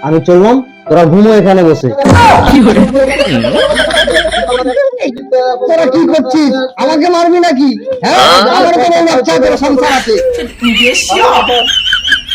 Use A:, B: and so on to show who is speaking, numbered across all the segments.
A: আমি চললাম, তোরা ঘুমো এখানে বসে। তোরা কি করছিস? আমাকে মারবি নাকি? হ্যাঁ, আমার কোনো বাচ্চা তোর সংসার আছে।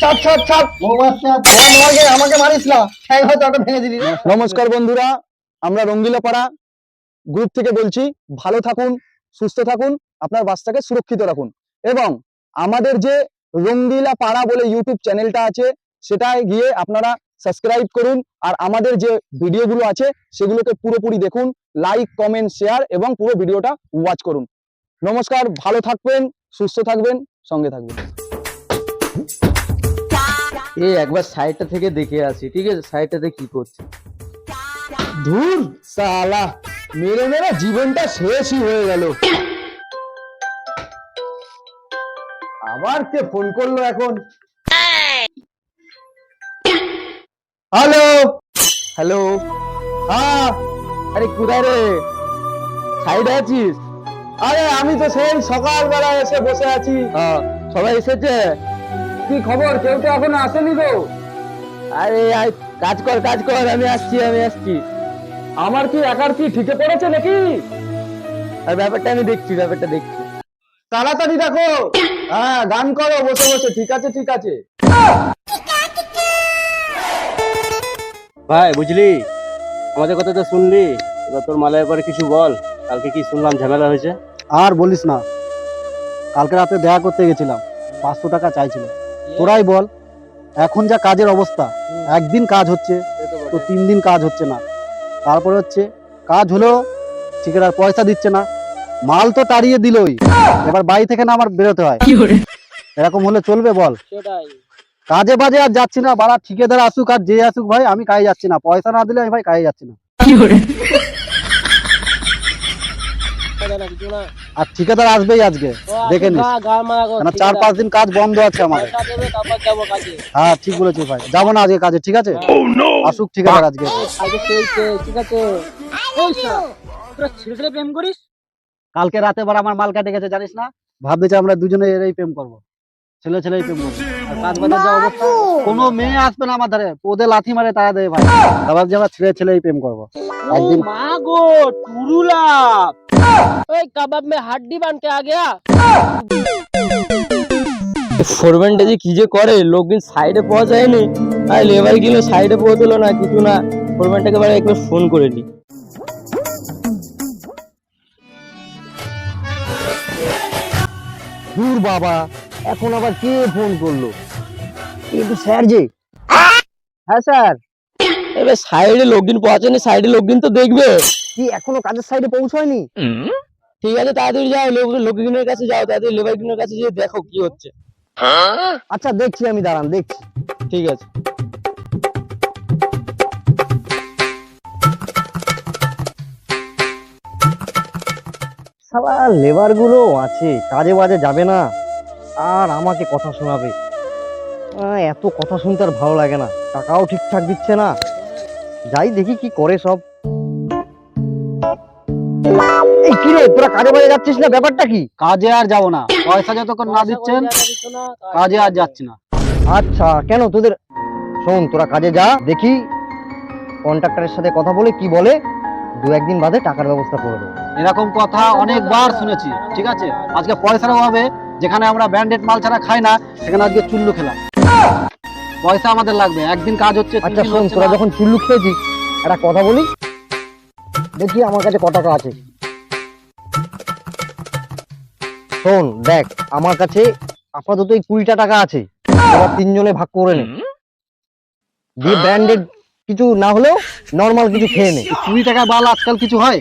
A: ছাড় ছাড় ছাড়, আমাকে মারিস না, ঠ্যাং হয়তো একটা ভেঙে দিবি।
B: নমস্কার বন্ধুরা, আমরা রঙ্গিলা পাড়া গ্রুপ থেকে বলছি। ভালো থাকুন, সুস্থ থাকুন, আপনার বাচ্চাকে সুরক্ষিত রাখুন এবং আমাদের যে রঙ্গিলা পাড়া বলে ইউটিউব চ্যানেলটা আছে সেটায় গিয়ে আপনারা সাবস্ক্রাইব করুন আর আমাদের যে ভিডিওগুলো আছে সেগুলোকে পুরোপুরি দেখুন, লাইক কমেন্ট শেয়ার এবং পুরো ভিডিওটা ওয়াচ করুন। নমস্কার, ভালো থাকবেন, সুস্থ থাকবেন, সঙ্গে থাকবেন।
A: এই একবার সাইডটা থেকে দেখে আসি, ঠিক আছে? সাইডটাতে কি করছে?
B: ধুর সালা, মেরে মেরে জীবনটা শেষই হয়ে গেল। আবার কে ফোন করলো এখন? হ্যালো
A: হ্যালো,
B: হ্যাঁ,
A: আরে কোথায় রে? সাইডে আছিস?
B: আরে আমি তো সেই সকালবেলা এসে বসে আছি।
A: সবাই এসেছে?
B: কি খবর? কেউ তো এখনো আসেনি গো।
A: আরে আয়, কাজ কর কাজ কর, আমি আসছি।
B: আমার কি একার কি ঠিকে পড়েছে নাকি?
A: আর ব্যাপারটা আমি দেখছি।
B: তাড়াতাড়ি দেখো। হ্যাঁ, গান করো বসে বসে। ঠিক আছে ঠিক আছে।
C: ভাই বুঝলি, আমাদের কথা তো শুনলি, এবার তোর মালের ব্যাপারে কিছু বল। কালকে কি শুনলাম ঝামেলা হয়েছে?
B: আর বলিস না, কালকে রাতে দেখা করতে গেছিলাম, 500 টাকা চাইছিল। তোরাই বল, এখন যা কাজের অবস্থা, একদিন কাজ হচ্ছে তো 3 দিন কাজ হচ্ছে না। তারপরে হচ্ছে কাজ হলো, ঠিকাদার পয়সা দিচ্ছে না, মাল তো তাড়িয়ে দিলই, এবার বাড়ি থেকে না আমার বেরোতে হয়। এরকম হলে চলবে বল?
C: সেটাই।
B: কাজে বাজে আর যাচ্ছি না, বাড়া ঠিকাদার আসুক আর যে আসুক ভাই, আমি কাজে যাচ্ছি না। পয়সা না দিলে আমি ভাই কাজে যাচ্ছি না। আর ঠিকাদার আসবেই আজকে, দেখে নিস। কেন 4-5 দিন কাজ বন্ধ আছে আমাদের। হ্যাঁ ঠিক বলেছিস ভাই, যাবো না আজকে কাজে, ঠিক আছে? আসুক ঠিকাদার আজকে।
C: ঠিক আছে। ছেলে প্রেম করিস?
B: কালকে রাতে বার আমার মাল কাটে গেছে জানিস না, ভাবতেছি আমরা দুজনে এরই প্রেম করবো, ছেলেই প্রেম করবো। আর কাজ বাজার যা অবস্থা, কোনো মেয়ে আসবে না আমার ধারে, ওদের লাথি মারে তারা দেয় ভাই। আবার যে আমরা ছেলেই প্রেম করবো একদিন।
C: মা গো, টুরুলা ওই কাবাব মে হাড্ডি বান কে আ গয়া। ফোরম্যানটা যে কি যে করে, লোকজন সাইডে পাওয়া যায়নি, আর লেবার গুলো সাইডে পৌঁছলো না, কিছু না। ফোরম্যানটাকে এবার একবার ফোন করে নি।
A: দূর বাবা, এখন আবার কে ফোন করলো? কিন্তু স্যার যে। হ্যাঁ স্যার।
C: এবার সাইডে লোকজন পৌঁছায়নি, সাইডে লোকজন তো দেখবে।
A: কি এখনো কাজের সাইডে পৌঁছায়নি?
C: ঠিক আছে, তাড়াতাড়ি যাও, লোকজনের কাছে যাও, তাড়াতাড়ি লেবারজনের কাছে গিয়ে দেখো কি হচ্ছে।
A: আচ্ছা দেখছি, আমি দাঁড়ান দেখছি।
C: ঠিক আছে।
A: শালা লেবার গুলো আছে, কাজে বাজে যাবে না আর আমাকে কথা শোনাবে। এত কথা শুনতে আর ভালো লাগে না, টাকাও ঠিকঠাক দিচ্ছে না। যাই দেখি কি করে সব। এই কি রে, তোরা কাজে বাজে যাচ্ছিস না? ব্যাপারটা কি?
B: কাজে আর যাবো না, পয়সা যতক্ষণ না দিচ্ছেন কাজে আর যাচ্ছি না।
A: আচ্ছা কেন তোদের? শোন, তোরা কাজে যা, দেখি কন্ট্রাক্টরের সাথে কথা বলে কি বলে, 2-1 দিন বাদে টাকার ব্যবস্থা করে দেবো।
B: এরকম কথা অনেকবার শুনেছি, ঠিক আছে? আজকে পয়সার অভাবে, যেখানে আমরা ব্র্যান্ডেড মাল ছাড়া খাই না, সেখানে আজকে চুল্লু খেলাম। পয়সা আমাদের লাগবে, একদিন কাজ হচ্ছে, 3
A: আচ্ছা
B: দিন
A: শোন,
B: হচ্ছে
A: তোরা
B: না।
A: যখন চুল্লু খেয়েছিস, একটা কথা বলি, দেখি আমার কাছে কত টাকা আছে। শোন দেখ, আমার কাছে আপাতত এই 20টা টাকা আছে, এবার 3 জনে ভাগ করে নে, দিয়ে ব্র্যান্ডেড কিছু না হলেও নর্মাল কিছু খেয়ে নে।
B: 20 টাকায় বাল আজকাল কিছু হয়?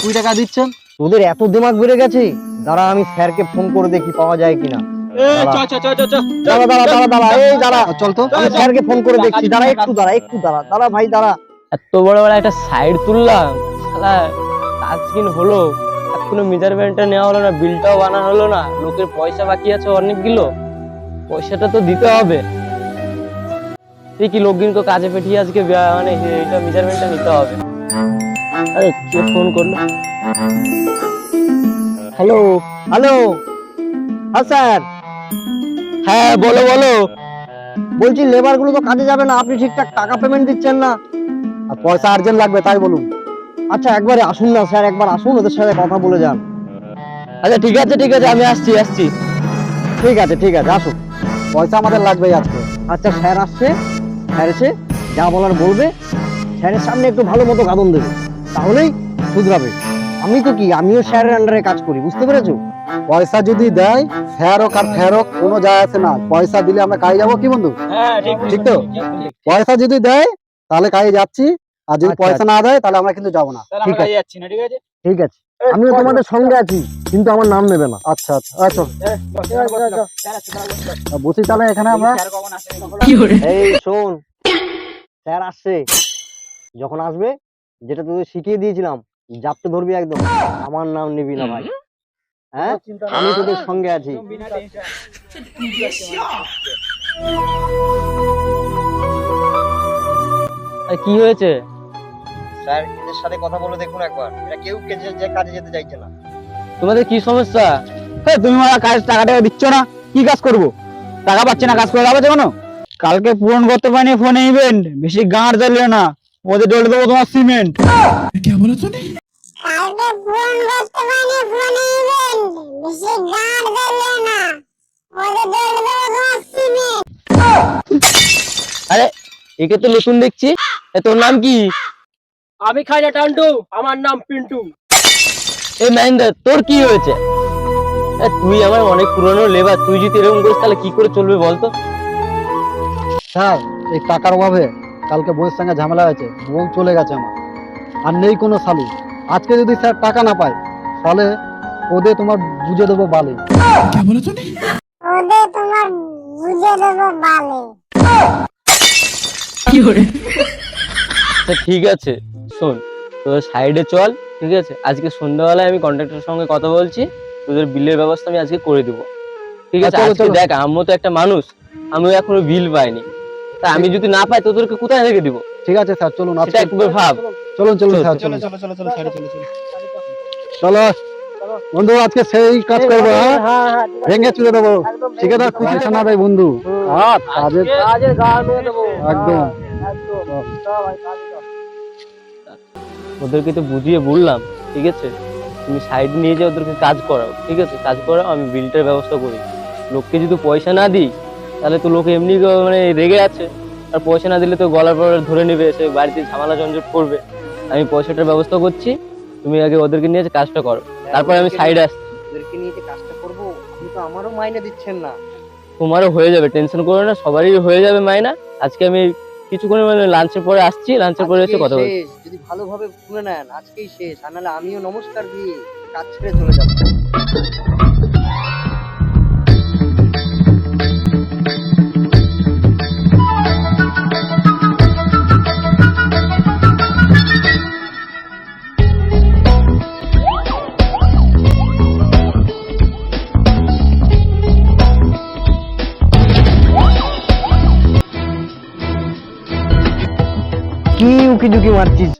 B: 20 টাকা দিচ্ছেন?
A: তোদের এত দিমাগ বেড়ে গেছে, দাঁড়া আমি স্যারকে ফোন করে দেখি পাওয়া যায় কিনা। দাঁড়া, এই দাঁড়া,
B: চল তো।
A: আমি স্যারকে ফোন করে দেখছি। দাঁড়া একটু দাঁড়া ভাই, দাঁড়া।
C: এত বড় বড় একটা সাইড তুললাম, শালা কাজ কিন হলো, এখনো মেজারমেন্টটা নেওয়া হলো না, বিলটাও বানানো হলো না, লোকের পয়সা বাকি আছে অনেকগুলো, পয়সাটা তো দিতে হবে। ঠিকই লোকজনকে কাজে পেঠিয়ে আজকে মানে এটা মেজারমেন্টটা নিতে হবে। আরে কে ফোন করলো?
A: Hello, hello. হ্যাঁ স্যার।
C: হ্যাঁ বলো বলো।
A: বলছি লেবার গুলো তো কাজে যাবে না, আপনি ঠিকঠাক টাকা পেমেন্ট দিচ্ছেন না।
B: আর পয়সা আর্জেন্ট লাগবে তাই বলুন।
A: আচ্ছা একবারে আসুন না স্যার, একবার আসুন, ওদের সাথে কথা বলে যান।
C: আচ্ছা ঠিক আছে আমি আসছি।
A: ঠিক আছে আসুন।
B: পয়সা আমাদের লাগবেই আজকে।
A: আচ্ছা স্যার আসছে, স্যার এসে যা বলার বলবে, স্যারের সামনে একটু ভালো মতো গাদন দেবে, তাহলেই শুধরাবে। আমি তো কি, আমিও স্যারের আন্ডারে কাজ করি, বুঝতে পেরেছো?
B: পয়সা যদি দেয় স্যার হোক আর ফের হোক কোনো যায় আসে না, পয়সা দিলে আমরা কাজে যাবো কি বন্ধু?
C: হ্যাঁ
B: ঠিক তো? পয়সা যদি দেয় তাহলে কাজে যাচ্ছি, আর যদি
A: আচ্ছা,
B: পয়সা না দেয় তাহলে আমরা কিন্তু যাবো না।
A: ঠিক আছে ঠিক আছে, আমিও তোমাদের সঙ্গে আছি, কিন্তু আমার নাম নেবে না।
B: আচ্ছা আচ্ছা বসি তাহলে এখানে আমরা।
A: এই শোন, স্যার আসছে, যখন আসবে যেটা তোদের শিখিয়ে দিয়েছিলাম, জাপতে ধরবি একদম, আমার নাম নিবি না ভাই। হ্যাঁ, আমি তোদের সঙ্গে আছি।
C: কি হয়েছে?
A: স্যার এদের সাথে কথা বলে দেখুন একবার, এরা কেউ যে কাজে যেতে চাইছে না।
C: তোমাদের কি সমস্যা?
B: তুমি আমার কাজ টাকা দিচ্ছ না, কি কাজ করবো? টাকা পাচ্ছি না, কাজ করে যাবে কোনো? কালকে পূরণ করতে পারিনি ফোনে ইভেন্ট, বেশি গাঁড় জ্বালিয়ে না, ওদের ডলে দেবো তোমার সিমেন্ট।
D: কালকে ফোন করতে পারি ফোনে ইভেন্ট, বেশি গাঁট দিলে না, ওদের দৌড় দেবো তোমার সিমেন্ট।
C: আরে একে তো নতুন দেখছি। তোর নাম কি?
E: আমি খাই না টান্টু, আমার নাম পিন্টু।
C: এই মহেন্দ্র, তোর কি হয়েছে? তুই আমার অনেক পুরনো লেবার, তুই যদি এরকম করিস তাহলে কি করে চলবে বলতো?
B: স্যার এই টাকার অভাবে কালকে বউয়ের সঙ্গে ঝামেলা হয়েছে, বোন চলে গেছে আমার, আর নেই কোনো সালু। আজকে যদি স্যার টাকা না পায় তাহলে ওদের তোমার বুঝে দেবো বালি।
D: ওদের তোমার বুঝে দেবো বালে।
C: ঠিক আছে শোন, তোদের সাইডে চল, ঠিক আছে? আজকে সন্ধ্যাবেলায় আমি কন্ট্রাক্টরের সঙ্গে কথা বলছি, তোদের বিলের ব্যবস্থা আমি আজকে করে দিব, ঠিক আছে?
B: চলো,
C: আজকে
B: চলো।
C: দেখ, আমিও তো একটা মানুষ, আমিও এখনো বিল পাইনি, তা আমি যদি না পাই তোদেরকে কোথায় থেকে দিব?
B: ঠিক আছে স্যার চলুন,
C: সেটা একবার ভাব।
B: চলুন চলুন
C: চলো,
B: স্যার
E: চলো
B: চলুন।
E: চলো চলো চলো চলো
B: চলো বন্ধু, আজকে সেই কাজ করবো, হ্যাঁ ভেঙে চুড়ে দেবো, ঠিকাদার খুশি শোনা দেয় বন্ধু। হ্যাঁ কাজের একদম।
C: ওদেরকে তো বুঝিয়ে বললাম, ঠিক আছে? তুমি সাইড নিয়ে যাও, ওদেরকে কাজ করাও, ঠিক আছে? কাজ করাও, আমি বিলটার ব্যবস্থা করি। লোককে যদি পয়সা না দিই তাহলে তো লোক এমনি মানে রেগে আছে, আর পয়সা না দিলে তো গলার পর ধরে নেবে, সে বাড়িতে ঝামেলা ঝঞ্ঝট করবে। আমি পয়সাটার ব্যবস্থা করছি, তুমি আগে ওদেরকে নিয়ে কাজটা করো, তারপরে আমি সাইডে আসছি।
A: ওদেরকে নিয়ে যে কাজটা করবো, আপনি তো আমারও মাইনে দিচ্ছেন না।
C: তোমারও হয়ে যাবে, টেনশন করো না, সবারই হয়ে যাবে মাইনা। আজকে আমি কিছুক্ষণ মানে লাঞ্চের পরে আসছি, লাঞ্চের পরে এসে
A: আজকেই
C: কথা বলছি।
A: শেষ, যদি ভালোভাবে শুনে নেন আজকেই শেষ, আর নাহলে আমিও নমস্কার দিয়ে কাজ ছেড়ে চলে যাবো। কি উকি ঝুঁকি মারছিস?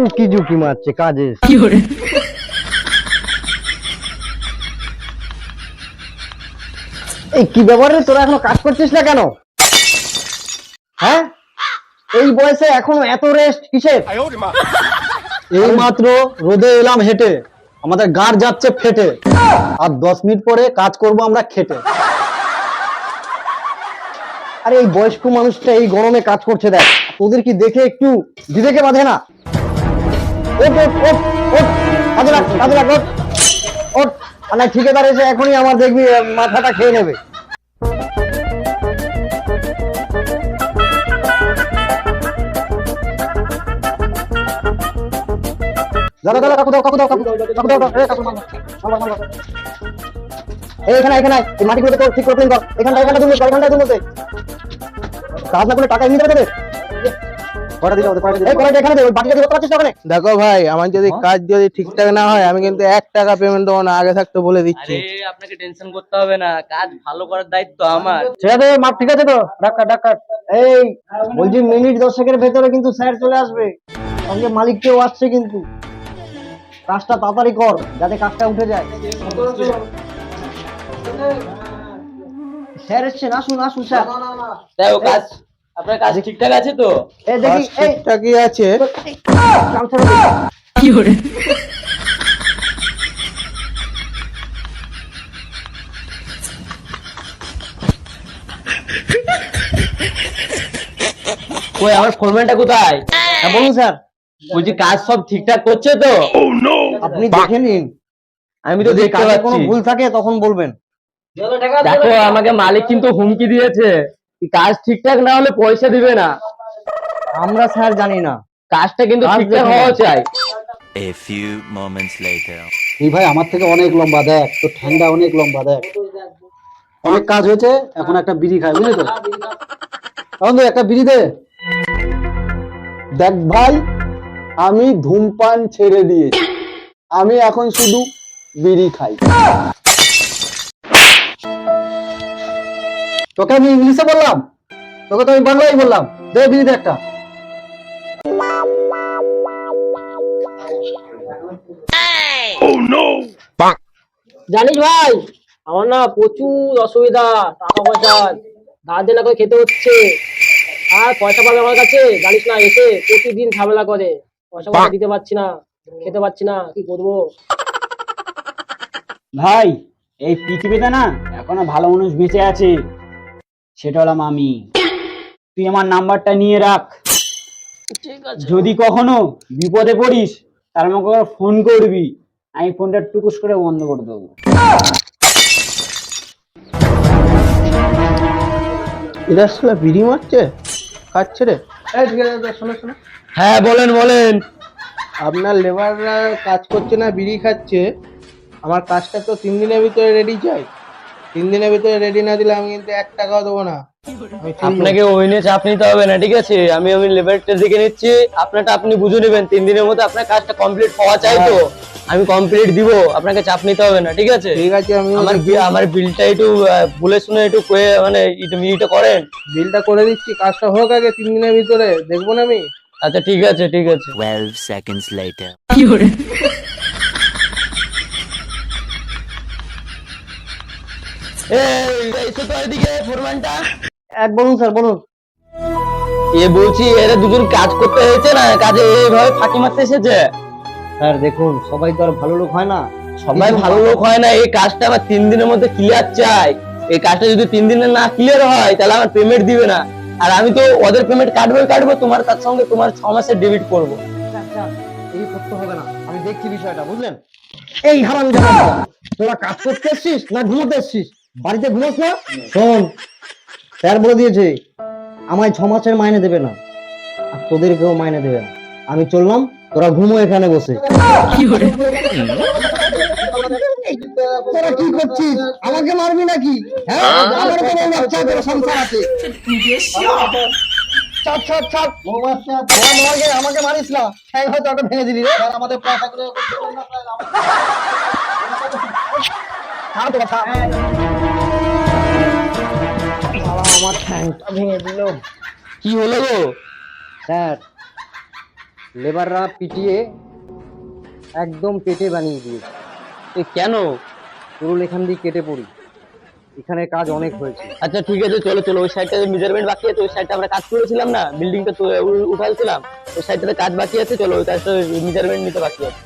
A: উকি ঝুঁকি মারছে কাজে। এই কি ব্যাপার রে, তোরা এখনো কাজ করছিস না কেন? হ্যাঁ, এই বয়সে এখনো এত রেস্ট কিসের?
B: এই মাত্র রোদে এলাম হেঁটে, আমাদের গাড় যাচ্ছে ফেটে, আর 10 মিনিট পরে কাজ করব আমরা খেটে।
A: আরে এই বয়স্ক মানুষটা এই গরমে কাজ করছে, দেখ, তোদের কি দেখে একটু বিবেকে বাঁধে না? ওঠ ওঠ ওঠ ওঠ, কাজে লাগ কাজে লাগ, ওঠ ওঠ। আর না ঠিকাদার এসে এখনই আমার দেখবি মাথাটা খেয়ে নেবে।
B: দাদা দাদা কাকু দাও কাকু দাও কাকু দাও কাকু দাও, এ কাকু মারো, মারো, মারো।
A: এই এখানে এখানে এই মাটিগুলো তো ঠিক করে প্লেন কর, এখানটা তুমি এখানটা তুমি কাজ না করলে টাকা এমনি দেবে তোদের।
B: কয়টা দিলে ওদের, কয়টা দিলে?
A: এই কয়টা এখানে দে, ওই বাকিটা দিতে পারছিস না ওখানে?
F: দেখো ভাই, আমার যদি কাজ যদি ঠিকঠাক না হয় আমি কিন্তু 1 টাকা পেমেন্ট দেবো না, আগে থাকতে বলে দিচ্ছি।
C: আরে আপনাকে টেনশন করতে হবে না, কাজ ভালো করার দায়িত্ব আমার।
B: ঠিক আছে মাপ, ঠিক আছে তো, ডাক কাট ডাক কাট।
A: এই বলছি মিনিট 10 ভেতরে কিন্তু স্যার চলে আসবে, সঙ্গে মালিক কেউ আসছে, কিন্তু কাজটা তাড়াতাড়ি কর যাতে কাজটা উঠে যায়। স্যার এসছেন, আসুন আসুন স্যার।
C: তাই ও কাজ, আপনার কাজ ঠিকঠাক আছে তো?
A: এই দেখি, এই
F: ঠিকঠাকই আছে।
A: গামছাটা দেখি।
C: কই আমার ফোরম্যানটা কোথায়?
A: হ্যাঁ, বলুন স্যার।
C: বলছি কাজ সব ঠিকঠাক করছে তো?
A: আপনি দেখে নিন,
C: আমি তো
A: যদি
C: দেখতে
A: কাজে কোনো
C: পাচ্ছি।
A: ভুল থাকে তখন বলবেন।
C: দেখো আমাকে মালিক কিন্তু হুমকি দিয়েছে, কাজ ঠিকঠাক না হলে পয়সা দিবে না।
A: আমরা স্যার জানি না।
C: কাজটা কিন্তু
A: কাজ
C: ঠিকঠাক
A: দেখে
C: হওয়া
A: নাও।
C: চাই।
G: A few moments later.
B: এই ভাই আমার থেকে অনেক লম্বা, দেখ তো ঠ্যাংটা অনেক লম্বা, দেখ অনেক কাজ হয়েছে, এখন একটা বিড়ি খাই, বুঝলি তো? এখন তো একটা বিড়ি দে। দেখ ভাই, আমি ধূমপান ছেড়ে দিয়েছি, আমি এখন শুধু বিড়ি খাই। তোকে আমি ইংলিশে বললাম, তোকে তো আমি বাংলায় বললাম, দে বিড়ি দে একটা।
E: জানিস ভাই, আমার না প্রচুর অসুবিধা, টাকা পয়সা ধার দেনা করে খেতে হচ্ছে। আর পয়সা পাবে আমার কাছে জানিস না, এসে প্রতিদিন ঝামেলা করে, পয়সা দিতে পারছি না, খেতে পারছি না, কি করবো?
H: ভাই এই পৃথিবীতে না এখনো ভালো মানুষ বেঁচে আছে, সেটা হলাম আমি। তুই আমার নাম্বারটা নিয়ে রাখ,
E: ঠিক আছে।
H: যদি কখনো বিপদে পড়িস তার আমাকে ফোন করবি, আমি ফোনটা টুকুস করে বন্ধ করে দেবো।
F: এরা শালা বিড়ি মারছে, খাচ্ছে রে। এই ঠিক আছে, শোনো শোনো,
C: হ্যাঁ বলেন বলেন।
F: আপনার লেবাররা কাজ করছে না, বিড়ি খাচ্ছে। আমার কাজটা তো 3 দিনের ভিতরে রেডি চাই। 3 দিনের ভিতরে রেডি না দিলে আমি কিন্তু 1 টাকাও দেবো না। আমি চললুম।
C: আপনাকে ওই নিয়ে চাপ নিতে হবে না, ঠিক আছে? আমি লেবারটা দেখে নিচ্ছি, আপনারটা আপনি বুঝে নেবেন। 3 দিনের মধ্যে আপনার কাজটা কমপ্লিট হওয়া চাই তো, আমি কমপ্লিট দিব, আপনাকে চাপ নিতে হবে না, ঠিক আছে?
F: ঠিক আছে, আমি
C: আমার বিলটা একটু বলে শুনে একটু মানে এটা করেন।
F: বিলটা করে দিচ্ছি, কাজটা হোক আগে 3 দিনের ভিতরে, দেখবো না আমি।
C: আচ্ছা ঠিক আছে ঠিক আছে।
G: 12 seconds later.
C: এসো তো এদিকে ফোরম্যানটা।
A: বলুন স্যার, বলুন।
C: বলছি এরা দুজন কাজ করতে হয়েছে না, কাজে এইভাবে ফাঁকি মারতে এসেছে।
A: স্যার দেখুন, সবাই তো আর ভালো লোক হয় না।
C: সবাই ভালো লোক হয় না, এই কাজটা আমার 3 দিনের মধ্যে ক্লিয়ার চাই। এই কাজটা যদি 3 দিনে না ক্লিয়ার হয় তাহলে আমার পেমেন্ট দিবে না, আর আমি তো ওদের পেমেন্ট কাটবো, তোমার তার সঙ্গে তোমার 6 মাসের ডেবিট করবো।
A: স্যার, এই করতে হবে না, আমি দেখছি বিষয়টা, বুঝলেন? এই হারামজাদা, তোরা কাজ করতে এসছিস না ঘুমোতে এসছিস? বাড়িতে ঘুমোস না? শোন, স্যার বলে দিয়েছে আমায় 6 মাসের মাইনে দেবে না, আর তোদেরকেও মাইনে দেবে না। আমি চললাম, তোরা ঘুমো এখানে বসে। তোরা কি করছিস? আমাকে মারবি নাকি? হ্যাঁ, আমার কোনো বাচ্চা তোর সংসার আছে। ছাড় ছাড় ছাড়, আমাকে মারিস না, ঠ্যাং হয়তো ওটা ভেঙে দিলি রে। আমাদের পয়সা করে আমার ঠ্যাংটা ভেঙে দিল।
C: কি হলো গো?
A: স্যার, লেবাররা পিটিয়ে একদম পেটে বানিয়ে দিয়েছে।
C: কেন?
A: চলুন এখান দিয়ে কেটে পড়ি, এখানে কাজ অনেক হয়েছে।
C: আচ্ছা ঠিক আছে, চলো চলো, ওই সাইডটা মেজারমেন্ট বাকি আছে, ওই সাইডটা আমরা কাজ করেছিলাম না, বিল্ডিংটা উঠালছিলাম, ওই সাইডটাতে কাজ বাকি আছে, চলো ওই কাজটা মেজারমেন্ট নিতে বাকি আছে।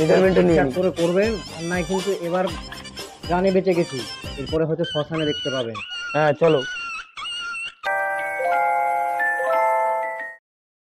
C: মেজারমেন্টটা নিয়ে
A: ঠিকঠাক করে করবেন, আর নাই কিন্তু এবার জানে বেঁচে গেছি, এরপরে হয়তো শ্মশানে দেখতে পাবেন।
C: হ্যাঁ চলো।